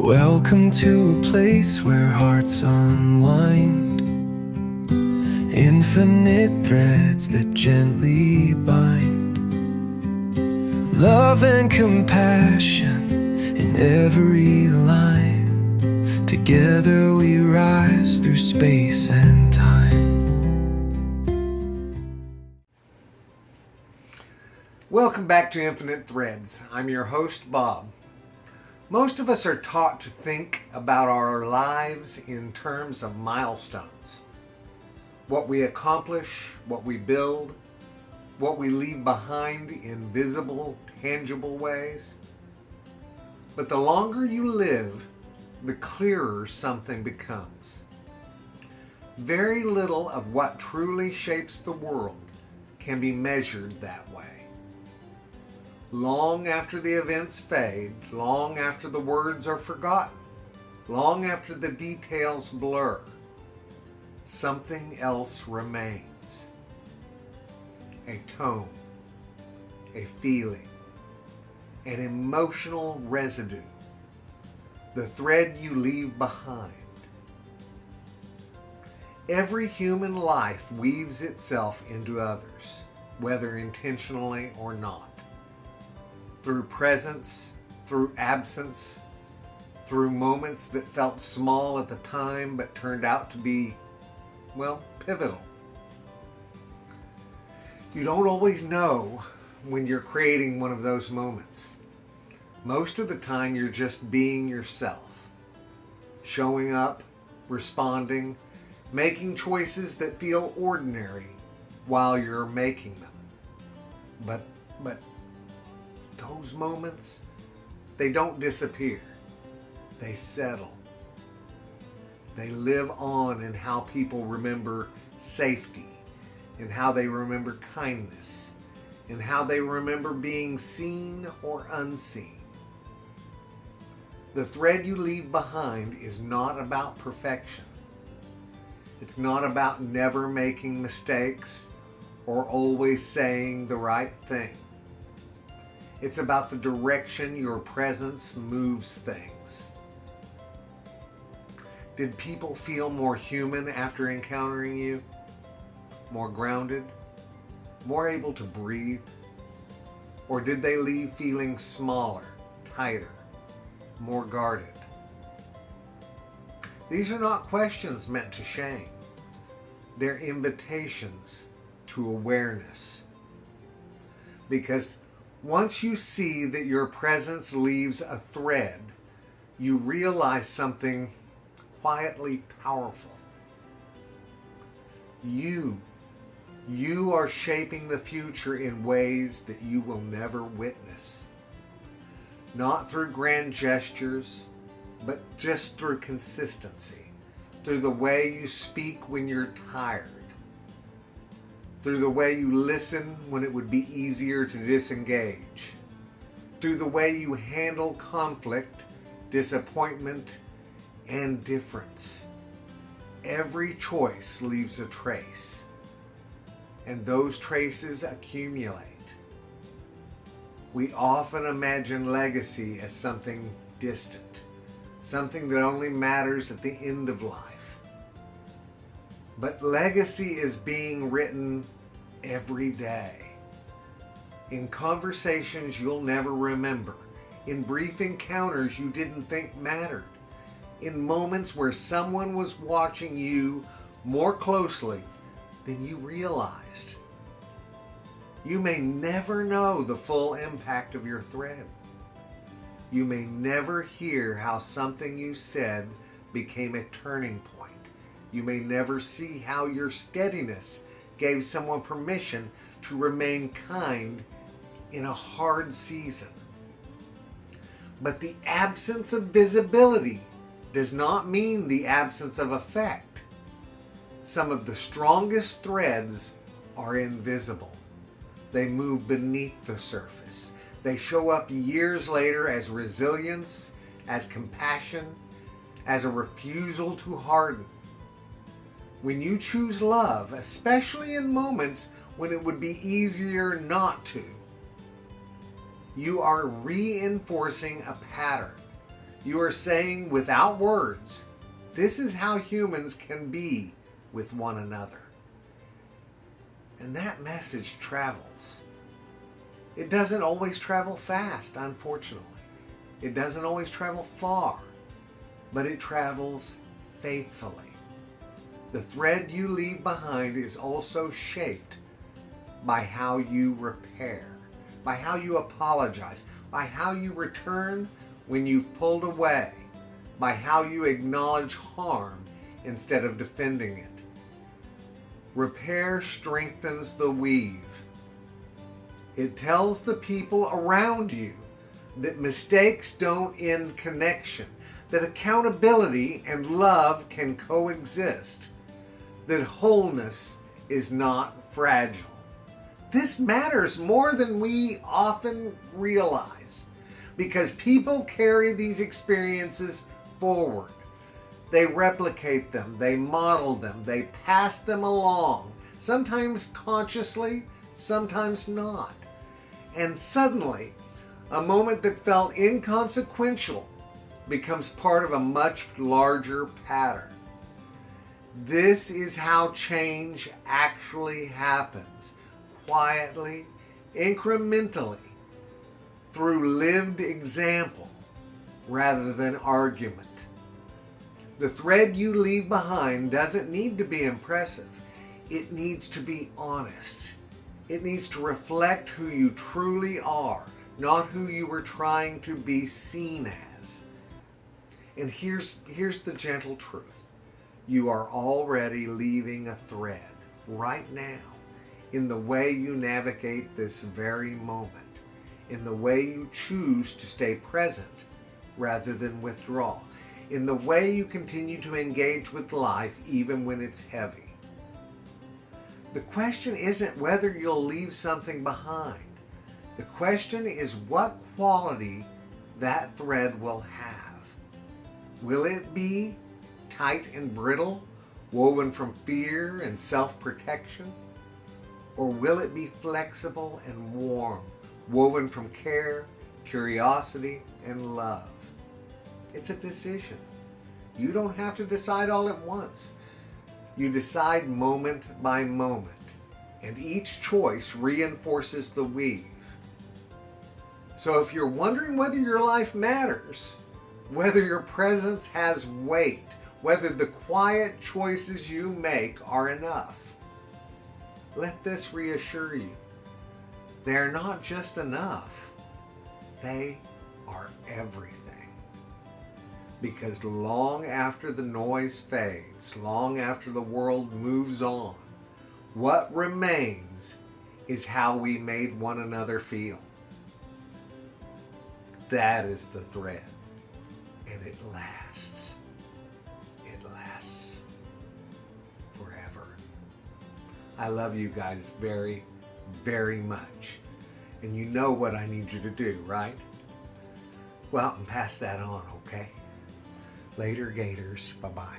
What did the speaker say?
Welcome to a place where hearts unwind, infinite threads that gently bind, love and compassion in every line. Together we rise through space and time. Welcome back to Infinite Threads. I'm your host, Bob. Most of us are taught to think about our lives in terms of milestones. What we accomplish, what we build, what we leave behind in visible, tangible ways. But the longer you live, the clearer something becomes. Very little of what truly shapes the world can be measured that way. Long after the events fade, long after the words are forgotten, long after the details blur, something else remains. A tone, a feeling, an emotional residue, the thread you leave behind. Every human life weaves itself into others, whether intentionally or not. Through presence, through absence, through moments that felt small at the time but turned out to be, pivotal. You don't always know when you're creating one of those moments. Most of the time you're just being yourself, showing up, responding, making choices that feel ordinary while you're making them. But those moments, they don't disappear. They settle. They live on in how people remember safety, in how they remember kindness, in how they remember being seen or unseen. The thread you leave behind is not about perfection. It's not about never making mistakes or always saying the right thing. It's about the direction your presence moves things. Did people feel more human after encountering you? More grounded? More able to breathe? Or did they leave feeling smaller, tighter, more guarded? These are not questions meant to shame. They're invitations to awareness. Because once you see that your presence leaves a thread, you realize something quietly powerful. You are shaping the future in ways that you will never witness. Not through grand gestures, but just through consistency, through the way you speak when you're tired, through the way you listen when it would be easier to disengage, through the way you handle conflict, disappointment, and difference. Every choice leaves a trace, and those traces accumulate. We often imagine legacy as something distant, something that only matters at the end of life. But legacy is being written every day. In conversations you'll never remember. In brief encounters you didn't think mattered. In moments where someone was watching you more closely than you realized. You may never know the full impact of your thread. You may never hear how something you said became a turning point. You may never see how your steadiness gave someone permission to remain kind in a hard season. But the absence of visibility does not mean the absence of effect. Some of the strongest threads are invisible. They move beneath the surface. They show up years later as resilience, as compassion, as a refusal to harden. When you choose love, especially in moments when it would be easier not to, you are reinforcing a pattern. You are saying without words, this is how humans can be with one another. And that message travels. It doesn't always travel fast, unfortunately. It doesn't always travel far, but it travels faithfully. The thread you leave behind is also shaped by how you repair, by how you apologize, by how you return when you've pulled away, by how you acknowledge harm instead of defending it. Repair strengthens the weave. It tells the people around you that mistakes don't end connection, that accountability and love can coexist, that wholeness is not fragile. This matters more than we often realize because people carry these experiences forward. They replicate them, they model them, they pass them along, sometimes consciously, sometimes not. And suddenly, a moment that felt inconsequential becomes part of a much larger pattern. This is how change actually happens, quietly, incrementally, through lived example rather than argument. The thread you leave behind doesn't need to be impressive. It needs to be honest. It needs to reflect who you truly are, not who you were trying to be seen as. And here's the gentle truth. You are already leaving a thread right now in the way you navigate this very moment, in the way you choose to stay present rather than withdraw, in the way you continue to engage with life even when it's heavy. The question isn't whether you'll leave something behind. The question is what quality that thread will have. Will it be tight and brittle, woven from fear and self-protection? Or will it be flexible and warm, woven from care, curiosity, and love? It's a decision. You don't have to decide all at once. You decide moment by moment, and each choice reinforces the weave. So if you're wondering whether your life matters, whether your presence has weight, whether the quiet choices you make are enough, let this reassure you. They're not just enough. They are everything. Because long after the noise fades, long after the world moves on, what remains is how we made one another feel. That is the thread. And it lasts. It lasts forever. I love you guys very, very much. And you know what I need you to do, right? Go out and pass that on, okay? Later, Gators. Bye-bye.